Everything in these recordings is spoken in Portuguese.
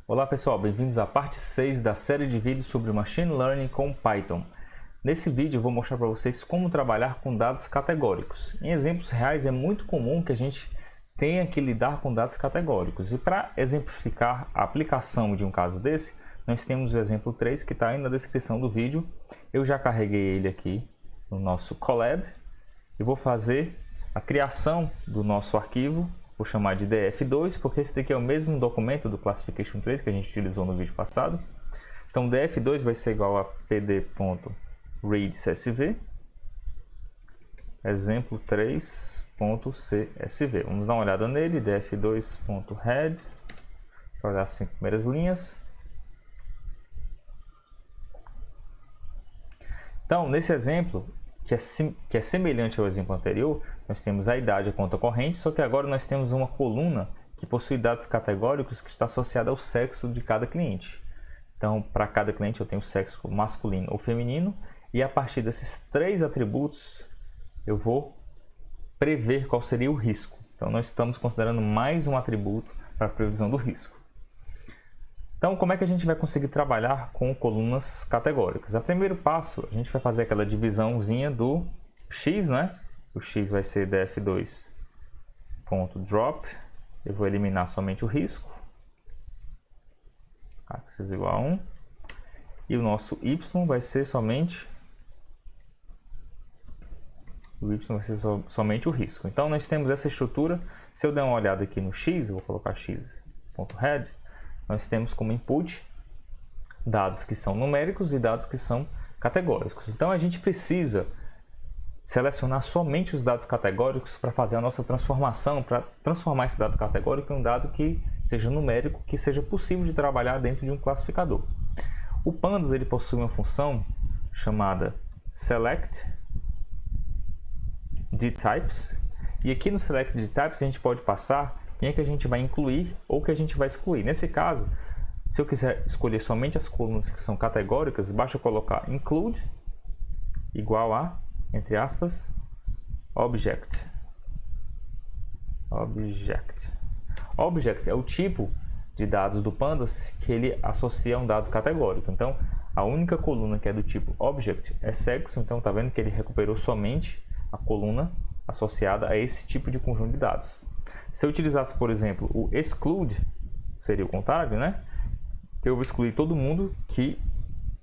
Olá pessoal, bem-vindos à parte 6 da série de vídeos sobre Machine Learning com Python. Nesse vídeo eu vou mostrar para vocês como trabalhar com dados categóricos. Em exemplos reais é muito comum que a gente tenha que lidar com dados categóricos. E para exemplificar a aplicação de um caso desse, nós temos o exemplo 3 que está aí na descrição do vídeo. Eu já carreguei ele aqui no nosso Colab e vou fazer a criação do nosso arquivo. Vou chamar de df2, porque esse daqui é o mesmo documento do Classification 3 que a gente utilizou no vídeo passado. Então, df2 vai ser igual a pd.readcsv, exemplo 3.csv. Vamos dar uma olhada nele, df2.head, para olhar as 5 primeiras linhas. Então, nesse exemplo, que é semelhante ao exemplo anterior, nós temos a idade e a conta corrente, só que agora nós temos uma coluna que possui dados categóricos que está associada ao sexo de cada cliente. Então, para cada cliente eu tenho o sexo masculino ou feminino, e a partir desses 3 atributos eu vou prever qual seria o risco. Então, nós estamos considerando mais um atributo para a previsão do risco. Então, como é que a gente vai conseguir trabalhar com colunas categóricas? O primeiro passo, a gente vai fazer aquela divisãozinha do x, né? O x vai ser df2.drop. Eu vou eliminar somente o risco. Axis igual a 1. E o nosso y vai ser somente... O y vai ser somente o risco. Então, nós temos essa estrutura. Se eu der uma olhada aqui no x, eu vou colocar x.head. Nós temos como input dados que são numéricos e dados que são categóricos. Então, a gente precisa selecionar somente os dados categóricos para fazer a nossa transformação, para transformar esse dado categórico em um dado que seja numérico, que seja possível de trabalhar dentro de um classificador. O Pandas ele possui uma função chamada select dtypes, e aqui no select dtypes a gente pode passar quem é que a gente vai incluir ou que a gente vai excluir. Nesse caso, se eu quiser escolher somente as colunas que são categóricas, basta colocar include igual a, entre aspas, object. Object é o tipo de dados do Pandas que ele associa a um dado categórico. Então, a única coluna que é do tipo object é sexo. Então, tá vendo que ele recuperou somente a coluna associada a esse tipo de conjunto de dados. Se eu utilizasse, por exemplo, o exclude, seria o contrário, né? Eu vou excluir todo mundo que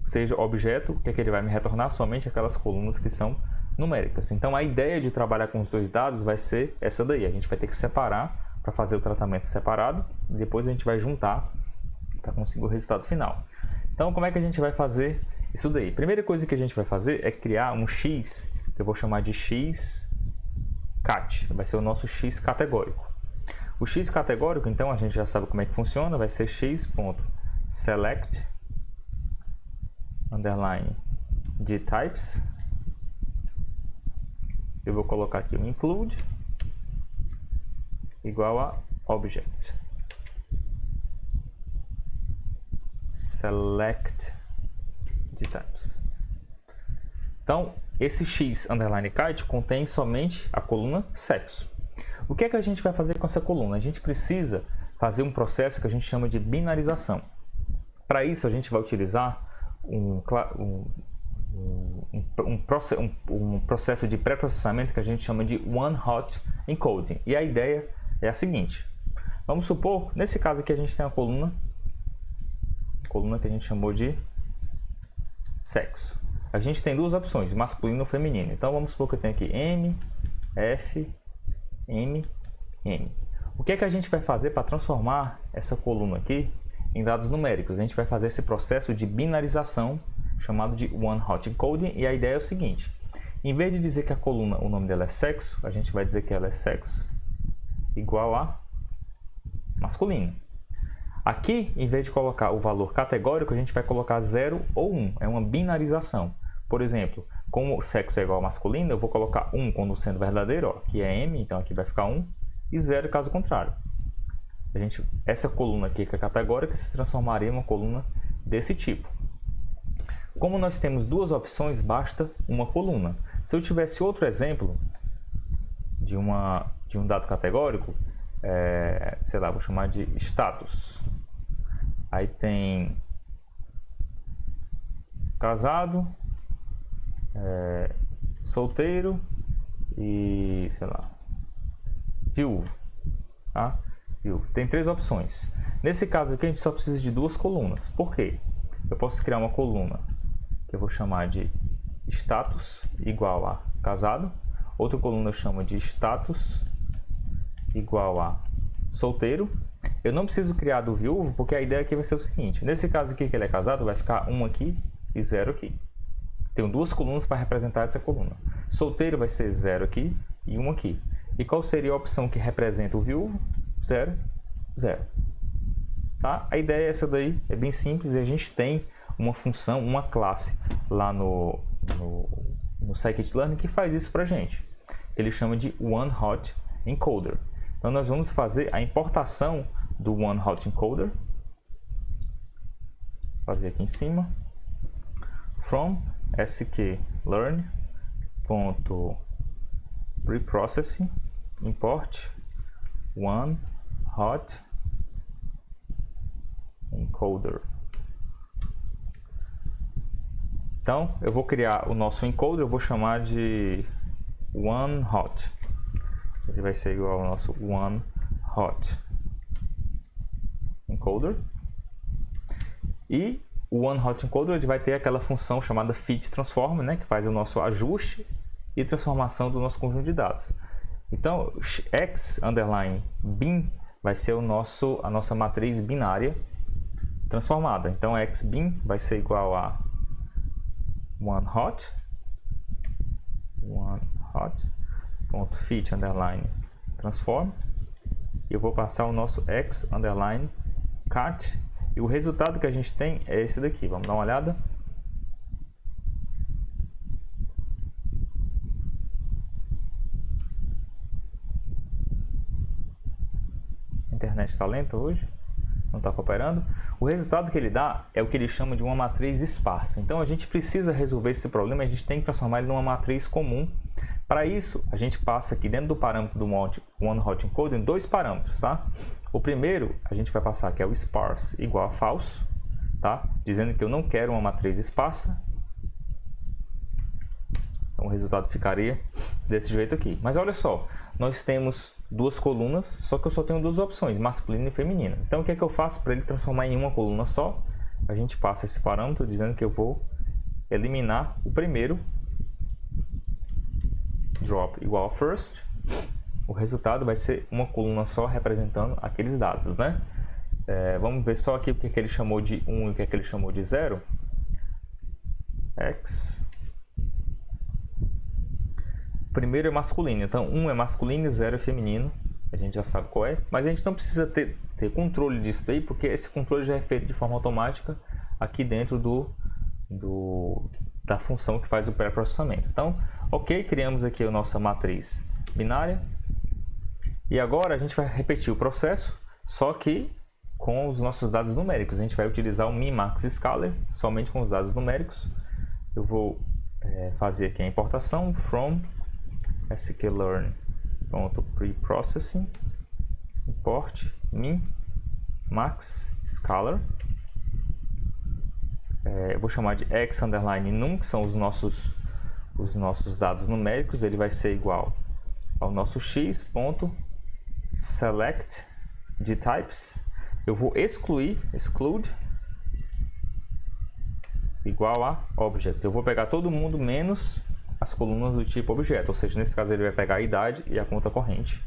seja objeto, que ele vai me retornar somente aquelas colunas que são numéricas. Então, a ideia de trabalhar com os dois dados vai ser essa daí. A gente vai ter que separar para fazer o tratamento separado, e depois a gente vai juntar para conseguir o resultado final. Então, como é que a gente vai fazer isso daí? Primeira coisa que a gente vai fazer é criar um x, que eu vou chamar de x cat, vai ser o nosso x categórico. O x categórico, então, a gente já sabe como é que funciona, vai ser x.select underline dtypes. Eu vou colocar aqui o include igual a object. Select dtypes. Então, esse x underline cat contém somente a coluna sexo. O que é que a gente vai fazer com essa coluna? A gente precisa fazer um processo que a gente chama de binarização. Para isso, a gente vai utilizar um processo de pré-processamento que a gente chama de one-hot encoding. E a ideia é a seguinte. Vamos supor, nesse caso aqui, a gente tem a coluna que a gente chamou de sexo. A gente tem duas opções, masculino ou feminino. Então, vamos supor que eu tenho aqui M, F, M, N. O que é que a gente vai fazer para transformar essa coluna aqui em dados numéricos? A gente vai fazer esse processo de binarização chamado de one-hot encoding, e a ideia é o seguinte: em vez de dizer que a coluna, o nome dela é sexo, a gente vai dizer que ela é sexo igual a masculino. Aqui, em vez de colocar o valor categórico, a gente vai colocar 0 ou 1. É uma binarização. Por exemplo, como o sexo é igual a masculino, eu vou colocar 1 quando sendo verdadeiro, ó, que é M, então aqui vai ficar 1, e 0 caso contrário. Essa coluna aqui que é categórica se transformaria em uma coluna desse tipo. Como nós temos duas opções, basta uma coluna. Se eu tivesse outro exemplo de um dado categórico, sei lá, vou chamar de status. Aí tem casado, solteiro e, sei lá, viúvo, tá? Viúvo. Tem 3 opções. Nesse caso aqui a gente só precisa de 2 colunas. Por quê? Eu posso criar uma coluna que eu vou chamar de status igual a casado. Outra coluna eu chamo de status igual a solteiro. Eu não preciso criar do viúvo, porque a ideia aqui vai ser o seguinte. Nesse caso aqui que ele é casado, vai ficar 1 aqui e 0 aqui. Tenho 2 colunas para representar essa coluna. Solteiro vai ser 0 aqui e 1 aqui. E qual seria a opção que representa o viúvo? 0, 0. Tá? A ideia é essa daí, é bem simples, e a gente tem uma função, uma classe lá no scikit-learn que faz isso pra gente. Ele chama de OneHotEncoder. Então nós vamos fazer a importação do OneHotEncoder. Fazer aqui em cima. From sklearn.preprocessing import OneHotEncoder. Então, eu vou criar o nosso encoder, eu vou chamar de OneHot. Ele vai ser igual ao nosso OneHotEncoder. E o OneHotEncoder ele vai ter aquela função chamada fitTransform, né, que faz o nosso ajuste e transformação do nosso conjunto de dados. Então, x_bin vai ser a nossa matriz binária transformada. Então, xbin vai ser igual a OneHot.fit_transform. Eu vou passar o nosso x_cat. E o resultado que a gente tem é esse daqui. Vamos dar uma olhada. A internet está lenta hoje. Não está cooperando. O resultado que ele dá é o que ele chama de uma matriz esparsa. Então a gente precisa resolver esse problema. A gente tem que transformar ele numa matriz comum. Para isso, a gente passa aqui dentro do parâmetro do OneHotEncoder em 2 parâmetros, tá? O primeiro, a gente vai passar que é o sparse igual a falso, tá? Dizendo que eu não quero uma matriz esparsa. Então o resultado ficaria desse jeito aqui. Mas olha só, nós temos 2 colunas, só que eu só tenho 2 opções, masculino e feminino. Então o que é que eu faço para ele transformar em uma coluna só? A gente passa esse parâmetro dizendo que eu vou eliminar o primeiro, drop igual a first. O resultado vai ser uma coluna só representando aqueles dados, né? Vamos ver só aqui o que ele chamou de 1 e o que ele chamou de 0. X. O primeiro é masculino, então 1 é masculino e 0 é feminino. A gente já sabe qual é, mas a gente não precisa ter controle disso daí, porque esse controle já é feito de forma automática aqui dentro da função que faz o pré-processamento. Então, ok, criamos aqui a nossa matriz binária. E agora a gente vai repetir o processo, só que com os nossos dados numéricos. A gente vai utilizar o min_max_scalar somente com os dados numéricos. Eu vou fazer aqui a importação from sklearn.preprocessing import min_max_scalar. Eu vou chamar de x_num, que são os nossos dados numéricos. Ele vai ser igual ao nosso x.select de types. Eu vou exclude igual a object. Eu vou pegar todo mundo menos as colunas do tipo objeto, ou seja, nesse caso ele vai pegar a idade e a conta corrente.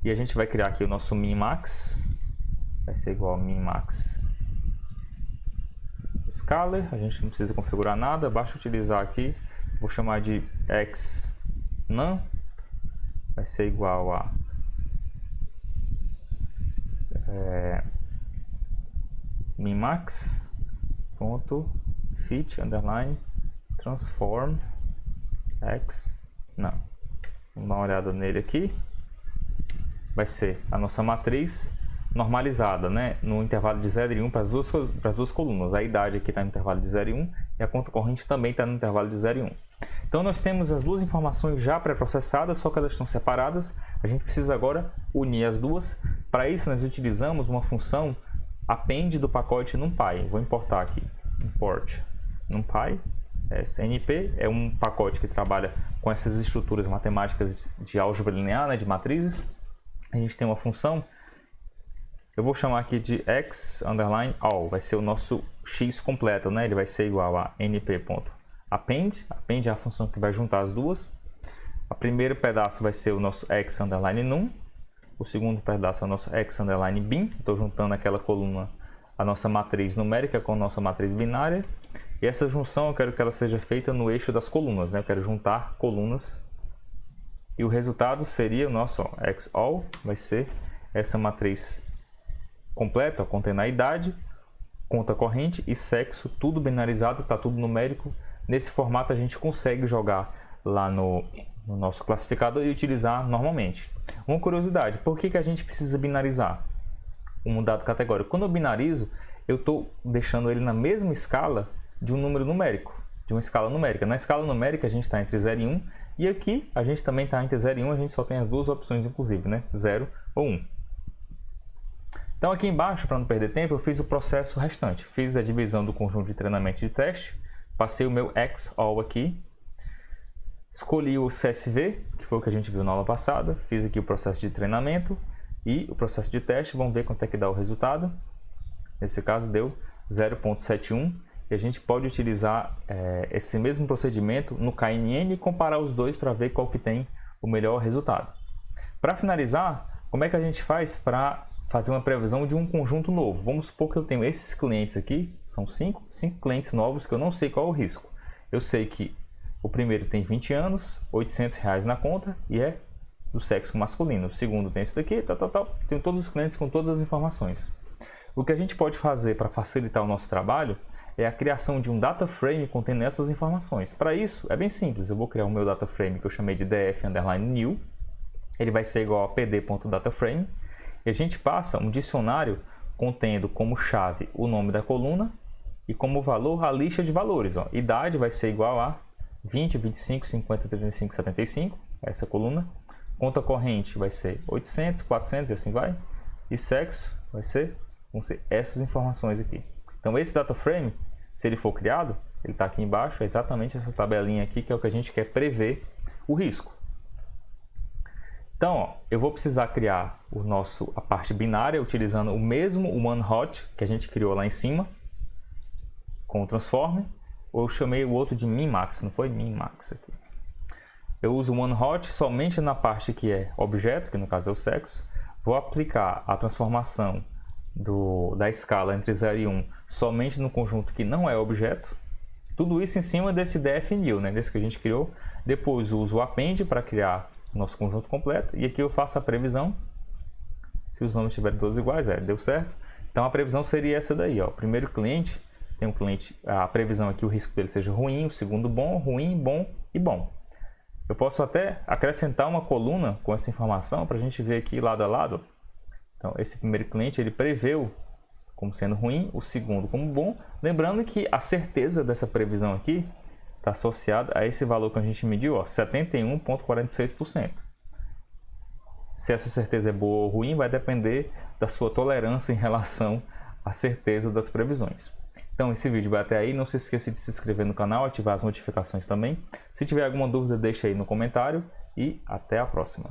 E a gente vai criar aqui o nosso min_max, vai ser igual a min_max_scalar. A gente não precisa configurar nada, basta utilizar aqui. Vou chamar de x_num, vai ser igual a min_max.fit_transform x_num. Vamos dar uma olhada nele aqui. Vai ser a nossa matriz normalizada, né? No intervalo de 0 e 1 para as duas colunas. A idade aqui está no intervalo de 0 e 1 e a conta corrente também está no intervalo de 0 e 1. Então nós temos as duas informações já pré-processadas, só que elas estão separadas. A gente precisa agora unir as duas. Para isso nós utilizamos uma função append do pacote NumPy. Vou importar aqui, import NumPy, SNP, é um pacote que trabalha com essas estruturas matemáticas de álgebra linear, né, de matrizes. A gente tem uma função, eu vou chamar aqui de x_all, vai ser o nosso x completo, né? Ele vai ser igual a np.append, append é a função que vai juntar as duas. O primeiro pedaço vai ser o nosso x_num, o segundo pedaço é o nosso x_bin, estou juntando aquela coluna, a nossa matriz numérica com a nossa matriz binária. E essa junção eu quero que ela seja feita no eixo das colunas, né? Eu quero juntar colunas. E o resultado seria o nosso x_all, vai ser essa matriz completa, contendo a idade, conta corrente e sexo, tudo binarizado, está tudo numérico. Nesse formato a gente consegue jogar lá no nosso classificador e utilizar normalmente. Uma curiosidade, por que a gente precisa binarizar um dado categórico? Quando eu binarizo, eu estou deixando ele na mesma escala de um número numérico, de uma escala numérica. Na escala numérica a gente está entre 0 e 1, e aqui a gente também está entre 0 e 1, a gente só tem as duas opções inclusive, né? 0 ou 1. Então aqui embaixo, para não perder tempo, eu fiz o processo restante. Fiz a divisão do conjunto de treinamento e de teste, passei o meu x_all aqui, escolhi o CSV, que foi o que a gente viu na aula passada, fiz aqui o processo de treinamento e o processo de teste, vamos ver quanto é que dá o resultado. Nesse caso deu 0.71 e a gente pode utilizar esse mesmo procedimento no KNN e comparar os dois para ver qual que tem o melhor resultado. Para finalizar, como é que a gente faz para fazer uma previsão de um conjunto novo? Vamos supor que eu tenho esses clientes aqui, são 5 clientes novos que eu não sei qual é o risco. Eu sei que o primeiro tem 20 anos, R$800 na conta e é do sexo masculino. O segundo tem esse daqui, Tenho todos os clientes com todas as informações. O que a gente pode fazer para facilitar o nosso trabalho é a criação de um data frame contendo essas informações. Para isso, é bem simples. Eu vou criar o meu data frame que eu chamei de df_new. Ele vai ser igual a pd.dataframe. E a gente passa um dicionário contendo como chave o nome da coluna e como valor a lista de valores. Ó. Idade vai ser igual a 20, 25, 50, 35, 75, essa coluna. Conta corrente vai ser 800, 400 e assim vai. E sexo vão ser essas informações aqui. Então esse data frame, se ele for criado, ele está aqui embaixo, é exatamente essa tabelinha aqui que é o que a gente quer prever o risco. Então, ó, eu vou precisar criar a parte binária utilizando o mesmo OneHot que a gente criou lá em cima com o transform. Ou eu chamei o outro de minmax, não foi? Minmax aqui. Eu uso o OneHot somente na parte que é objeto, que no caso é o sexo. Vou aplicar a transformação da escala entre 0 e 1 somente no conjunto que não é objeto. Tudo isso em cima desse df_new, né? Desse que a gente criou. Depois uso o append para criar nosso conjunto completo, e aqui eu faço a previsão, se os nomes estiverem todos iguais, deu certo. Então a previsão seria essa daí, ó. O primeiro cliente, tem um cliente, a previsão aqui, o risco dele seja ruim, o segundo bom, ruim, bom e bom. Eu posso até acrescentar uma coluna com essa informação para a gente ver aqui lado a lado. Então esse primeiro cliente, ele preveu como sendo ruim, o segundo como bom, lembrando que a certeza dessa previsão aqui está associado a esse valor que a gente mediu, 71,46%. Se essa certeza é boa ou ruim, vai depender da sua tolerância em relação à certeza das previsões. Então esse vídeo vai até aí, não se esqueça de se inscrever no canal, ativar as notificações também. Se tiver alguma dúvida, deixa aí no comentário e até a próxima.